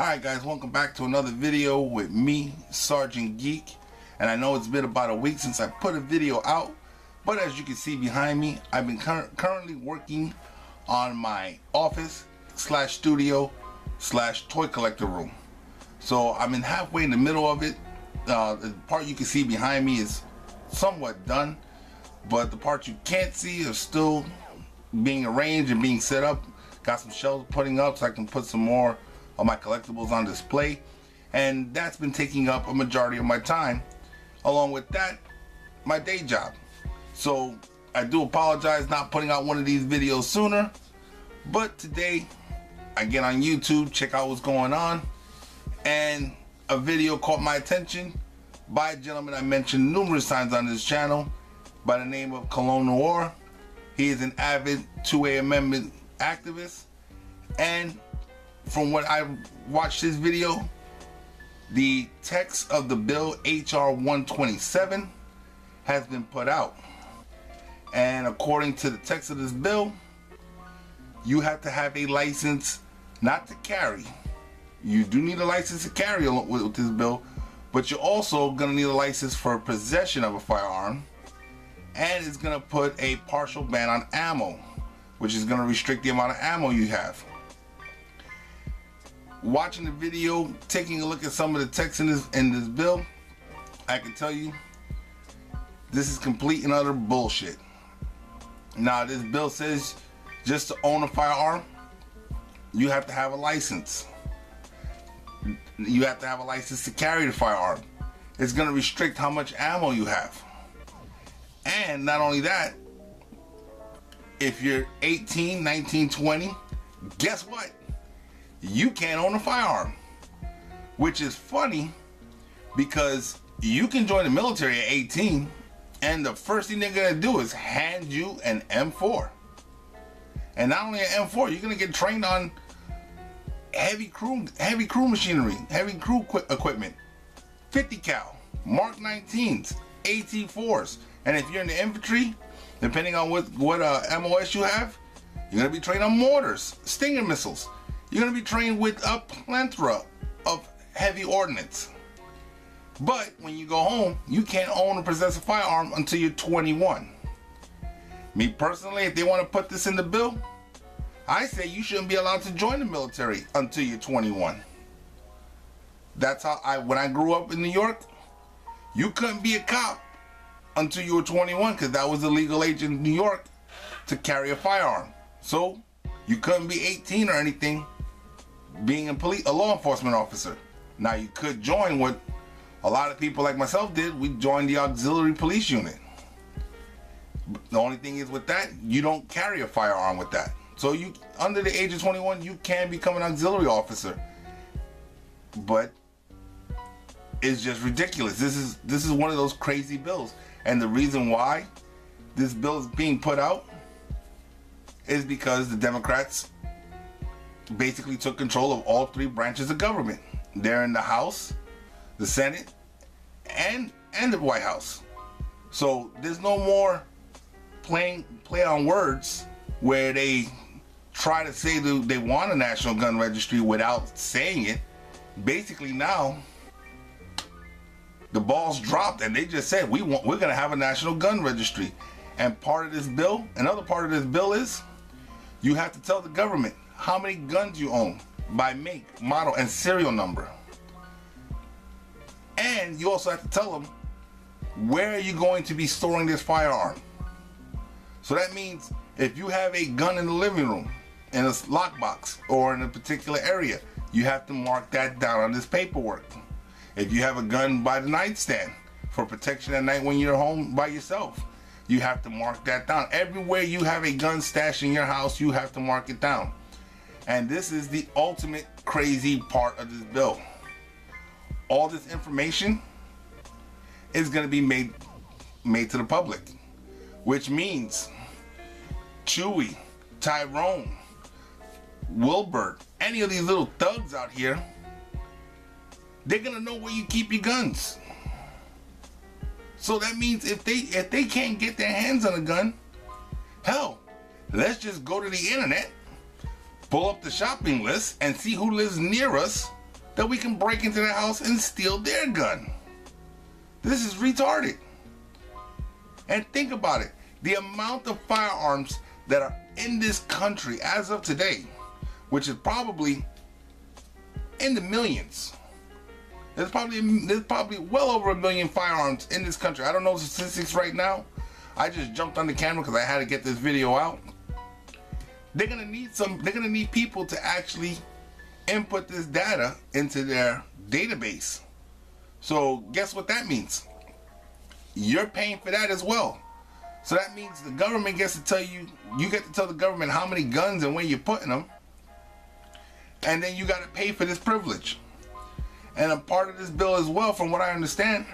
Alright guys, welcome back to another video with me, Sergeant Geek. And I know it's been about a week since I put a video out, but as you can see behind me, I've been currently working on my office slash studio slash toy collector room. So I'm halfway in the middle of it. The part you can see behind me is somewhat done, but the parts you can't see are still being arranged and being set up. Got some shelves putting up so I can put some more of my collectibles on display, and that's been taking up a majority of my time, along with that, my day job. So I do apologize not putting out one of these videos sooner, but today I get on YouTube, check out what's going on, and a video caught my attention by a gentleman I mentioned numerous times on this channel by the name of Cologne Noir. He is an avid 2A amendment activist, and from what I watched this video, the text of the bill HR 127 has been put out, and according to the text of this bill, you have to have a license not to carry. You do need a license to carry with this bill, but you're also going to need a license for possession of a firearm, and it's going to put a partial ban on ammo, which is going to restrict the amount of ammo you have. Watching the video, taking a look at some of the text in this bill, I can tell you this is complete and utter bullshit. Now, this bill says just to own a firearm, you have to have a license. You have to have a license to carry the firearm. It's going to restrict how much ammo you have. And not only that, if you're 18, 19, 20, guess what? You can't own a firearm. Which is funny, because you can join the military at 18, and the first thing they're going to do is hand you an M4. And not only an M4, you're going to get trained on heavy crew machinery, heavy crew equipment, 50 cal, Mark 19s, AT4s, and if you're in the infantry, depending on what MOS you have, you're going to be trained on mortars, Stinger missiles. You're going to be trained with a plethora of heavy ordnance. But when you go home, you can't own or possess a firearm until you're 21. Me personally, if they want to put this in the bill, I say you shouldn't be allowed to join the military until you're 21. That's how when I grew up in New York, you couldn't be a cop until you were 21, because that was the legal age in New York to carry a firearm. So you couldn't be 18 or anything being a law enforcement officer. Now, you could join what a lot of people like myself did. We joined the auxiliary police unit. The only thing is with that, you don't carry a firearm with that. So you, under the age of 21, you can become an auxiliary officer. But it's just ridiculous. This is one of those crazy bills. And the reason why this bill is being put out is because the Democrats basically took control of all three branches of government. They're in the House, the Senate, and the White House. So there's no more play on words where they try to say that they want a national gun registry without saying it. Basically now the ball's dropped, and they just said we're gonna have a national gun registry. And part of this bill, another part of this bill is you have to tell the government how many guns you own by make, model, and serial number. And you also have to tell them where you're going to be storing this firearm. So that means if you have a gun in the living room, in a lockbox, or in a particular area, you have to mark that down on this paperwork. If you have a gun by the nightstand for protection at night when you're home by yourself, you have to mark that down. Everywhere you have a gun stashed in your house, you have to mark it down. And this is the ultimate crazy part of this bill. All this information is going to be made to the public, which means Chewy, Tyrone, Wilbert, any of these little thugs out here, they're going to know where you keep your guns. So that means if they can't get their hands on a gun, hell, let's just go to the internet, pull up the shopping list, and see who lives near us that we can break into their house and steal their gun. This is retarded. And think about it. The amount of firearms that are in this country as of today, which is probably in the millions. There's probably well over 1 million firearms in this country. I don't know the statistics right now. I just jumped on the camera because I had to get this video out. They're gonna need people to actually input this data into their database. So guess what that means? You're paying for that as well. So that means the government gets to tell you, you get to tell the government how many guns and where you're putting them. And then you got to pay for this privilege. And a part of this bill as well, from what I understand,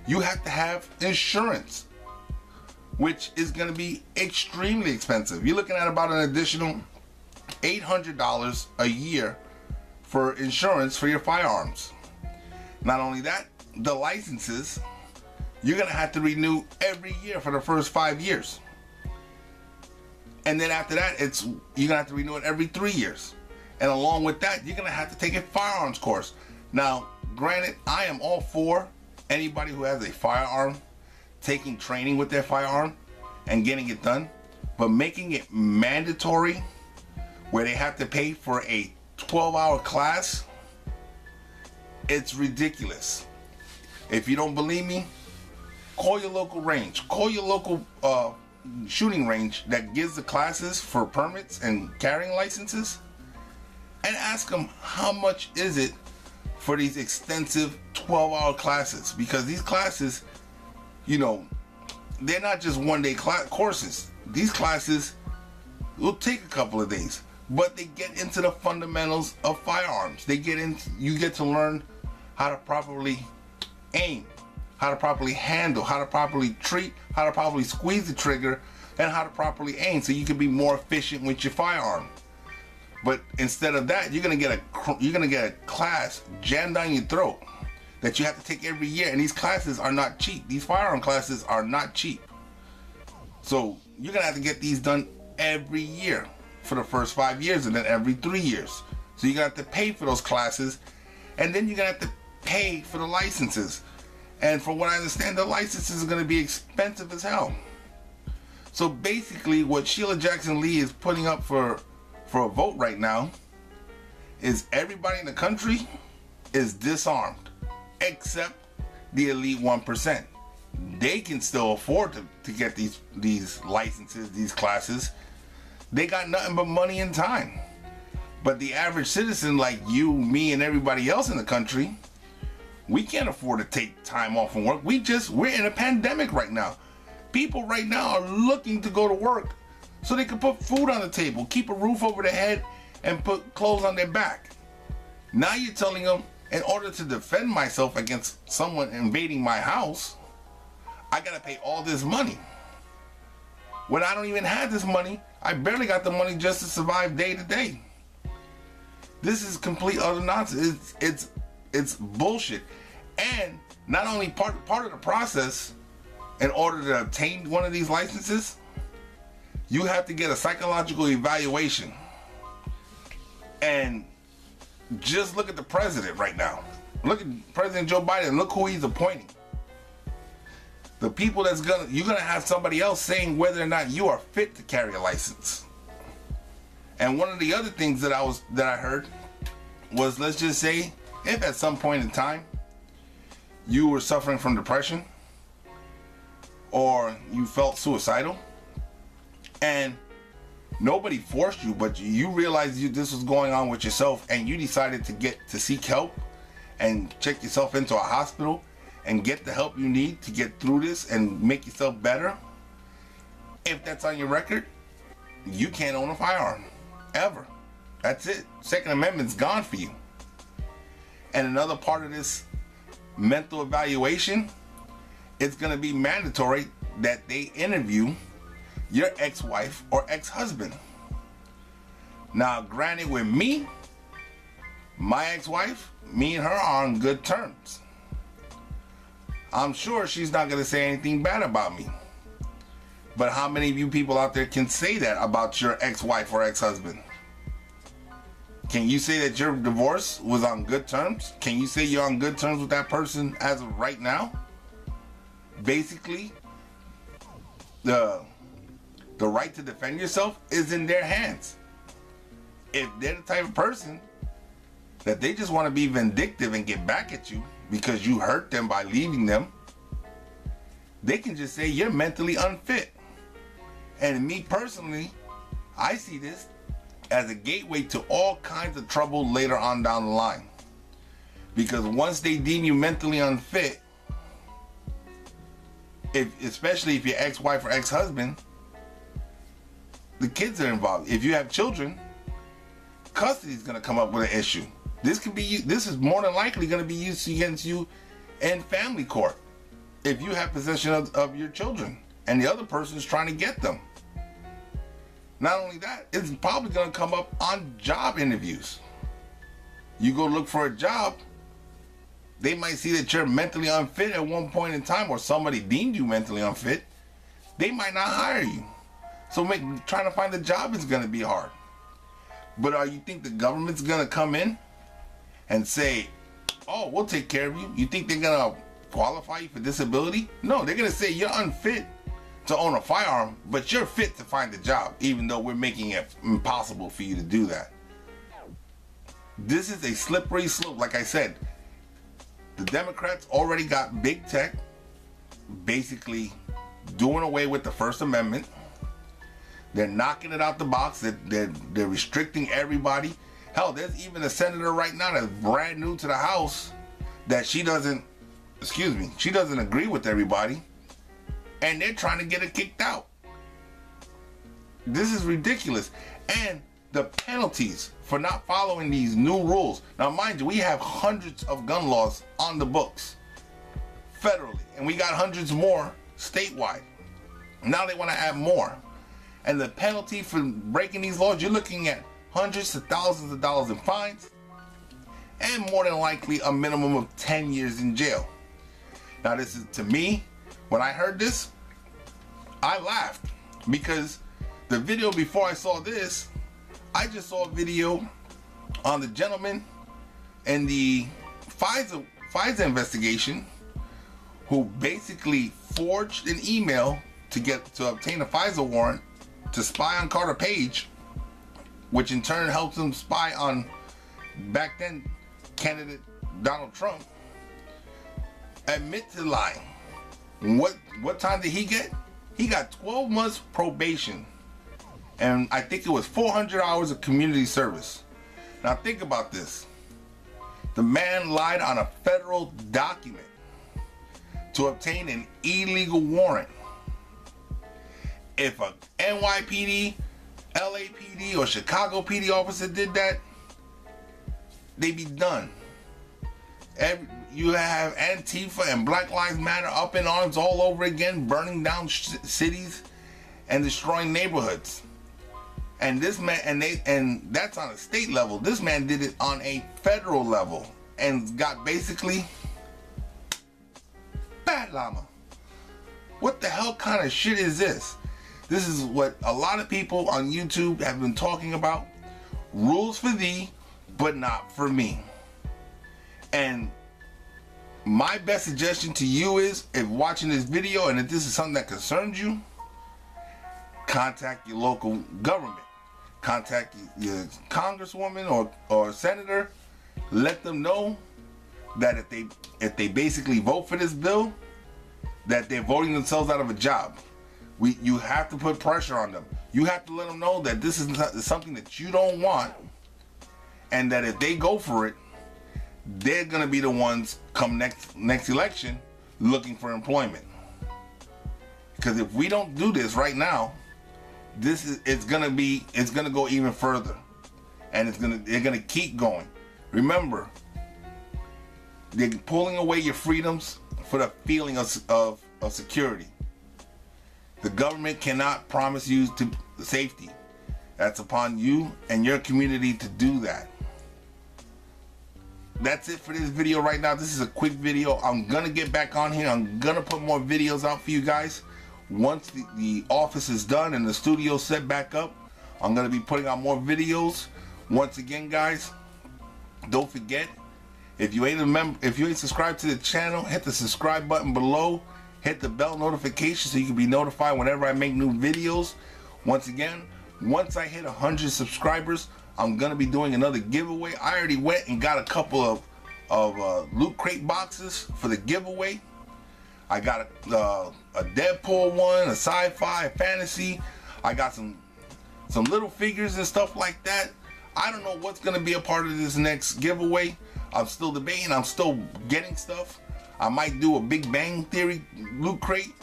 you have to have insurance, which is going to be extremely expensive. You're looking at about an additional $800 a year for insurance for your firearms. Not only that, the licenses, you're going to have to renew every year for the first 5 years. And then after that, you're going to have to renew it every 3 years. And along with that, you're going to have to take a firearms course. Now, granted, I am all for anybody who has a firearm taking training with their firearm and getting it done. But making it mandatory where they have to pay for a 12-hour class, it's ridiculous. If you don't believe me, call your local range. Call your local shooting range that gives the classes for permits and carrying licenses, and ask them how much is it for these extensive 12-hour classes. Because these classes, you know, they're not just one-day courses. These classes will take a couple of days, but they get into the fundamentals of firearms. You get to learn how to properly aim, how to properly handle, how to properly treat, how to properly squeeze the trigger, and how to properly aim so you can be more efficient with your firearm. But instead of that, you're gonna get a class jammed down your throat that you have to take every year, and these classes are not cheap. These firearm classes are not cheap. So you're gonna have to get these done every year for the first 5 years, and then every 3 years. So you're gonna have to pay for those classes, and then you're gonna have to pay for the licenses. And from what I understand, the licenses are gonna be expensive as hell. So basically, what Sheila Jackson Lee is putting up for a vote right now is everybody in the country is disarmed, except the elite 1%. They can still afford to get these licenses, these classes. They got nothing but money and time. But the average citizen like you, me, and everybody else in the country, we can't afford to take time off from work. We're in a pandemic right now. People right now are looking to go to work so they can put food on the table, keep a roof over their head, and put clothes on their back. Now you're telling them, in order to defend myself against someone invading my house, I gotta pay all this money. When I don't even have this money, I barely got the money just to survive day to day. This is complete utter nonsense. It's bullshit. And not only part of the process, in order to obtain one of these licenses, you have to get a psychological evaluation. And just look at the president right now. Look at President Joe Biden. Look who he's appointing. The people you're gonna have somebody else saying whether or not you are fit to carry a license. And one of the other things that I heard was, let's just say, if at some point in time you were suffering from depression or you felt suicidal, and nobody forced you, but you realized this was going on with yourself, and you decided to seek help and check yourself into a hospital and get the help you need to get through this and make yourself better. If that's on your record, you can't own a firearm ever. That's it. Second Amendment's gone for you. And another part of this mental evaluation, it's going to be mandatory that they interview your ex-wife or ex-husband. Now, granted, with me, my ex-wife, me and her are on good terms. I'm sure she's not going to say anything bad about me. But how many of you people out there can say that about your ex-wife or ex-husband? Can you say that your divorce was on good terms? Can you say you're on good terms with that person as of right now? Basically, the right to defend yourself is in their hands. If they're the type of person that they just want to be vindictive and get back at you because you hurt them by leaving them, they can just say you're mentally unfit. And me personally, I see this as a gateway to all kinds of trouble later on down the line. Because once they deem you mentally unfit, especially if you're ex-wife or ex-husband, the kids are involved. If you have children, custody is going to come up with an issue. This is more than likely going to be used against you in family court if you have possession of your children and the other person is trying to get them. Not only that, it's probably going to come up on job interviews. You go look for a job, they might see that you're mentally unfit at one point in time, or somebody deemed you mentally unfit. They might not hire you. So trying to find a job is going to be hard. But you think the government's going to come in and say, oh, we'll take care of you? You think they're going to qualify you for disability? No, they're going to say you're unfit to own a firearm, but you're fit to find a job, even though we're making it impossible for you to do that. This is a slippery slope. Like I said, the Democrats already got big tech basically doing away with the First Amendment. They're knocking it out the box. They're restricting everybody. Hell, there's even a senator right now that's brand new to the House that she doesn't agree with everybody, and they're trying to get her kicked out. This is ridiculous. And the penalties for not following these new rules. Now, mind you, we have hundreds of gun laws on the books federally, and we got hundreds more statewide. Now they want to add more. And the penalty for breaking these laws, you're looking at hundreds to thousands of dollars in fines, and more than likely a minimum of 10 years in jail. Now, this is, to me, when I heard this, I laughed, because the video before I saw this, I just saw a video on the gentleman in the FISA investigation who basically forged an email to obtain a FISA warrant to spy on Carter Page, which in turn helped him spy on back then candidate Donald Trump. Admit to lying. What time did he get? He got 12 months probation, and I think it was 400 hours of community service. Now think about this. The man lied on a federal document to obtain an illegal warrant. If a NYPD, LAPD, or Chicago PD officer did that, they'd be done. You have Antifa and Black Lives Matter up in arms all over again, burning down cities and destroying neighborhoods. And this man, and that's on a state level. This man did it on a federal level and got basically bad llama. What the hell kind of shit is this? This is what a lot of people on YouTube have been talking about. Rules for thee, but not for me. And my best suggestion to you is, if watching this video and if this is something that concerns you, contact your local government. Contact your congresswoman or senator. Let them know that if they basically vote for this bill, that they're voting themselves out of a job. You have to put pressure on them. You have to let them know that this is something that you don't want, and that if they go for it, they're going to be the ones come next election looking for employment. Because if we don't do this right now, it's going to go even further, and they're going to keep going. Remember, they're pulling away your freedoms for the feeling of security. The government cannot promise you safety. That's upon you and your community to do that. That's it for this video right now. This is a quick video. I'm going to get back on here. I'm going to put more videos out for you guys. Once the office is done and the studio set back up, I'm going to be putting out more videos Once again, guys, don't forget, if you ain't subscribed to the channel, hit the subscribe button below. Hit the bell notification so you can be notified whenever I make new videos. Once again, once I hit 100 subscribers, I'm gonna be doing another giveaway. I already went and got a couple of loot crate boxes for the giveaway. I got a Deadpool one, a sci-fi, a fantasy. I got some little figures and stuff like that. I don't know what's gonna be a part of this next giveaway. I'm still debating. I'm still getting stuff. I might do a Big Bang Theory loot crate.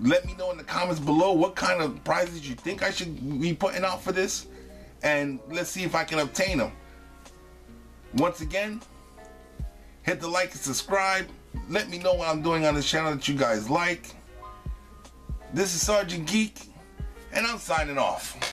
Let me know in the comments below what kind of prizes you think I should be putting out for this, and let's see if I can obtain them. Once again, hit the like and subscribe. Let me know what I'm doing on this channel that you guys like. This is Sergeant Geek, and I'm signing off.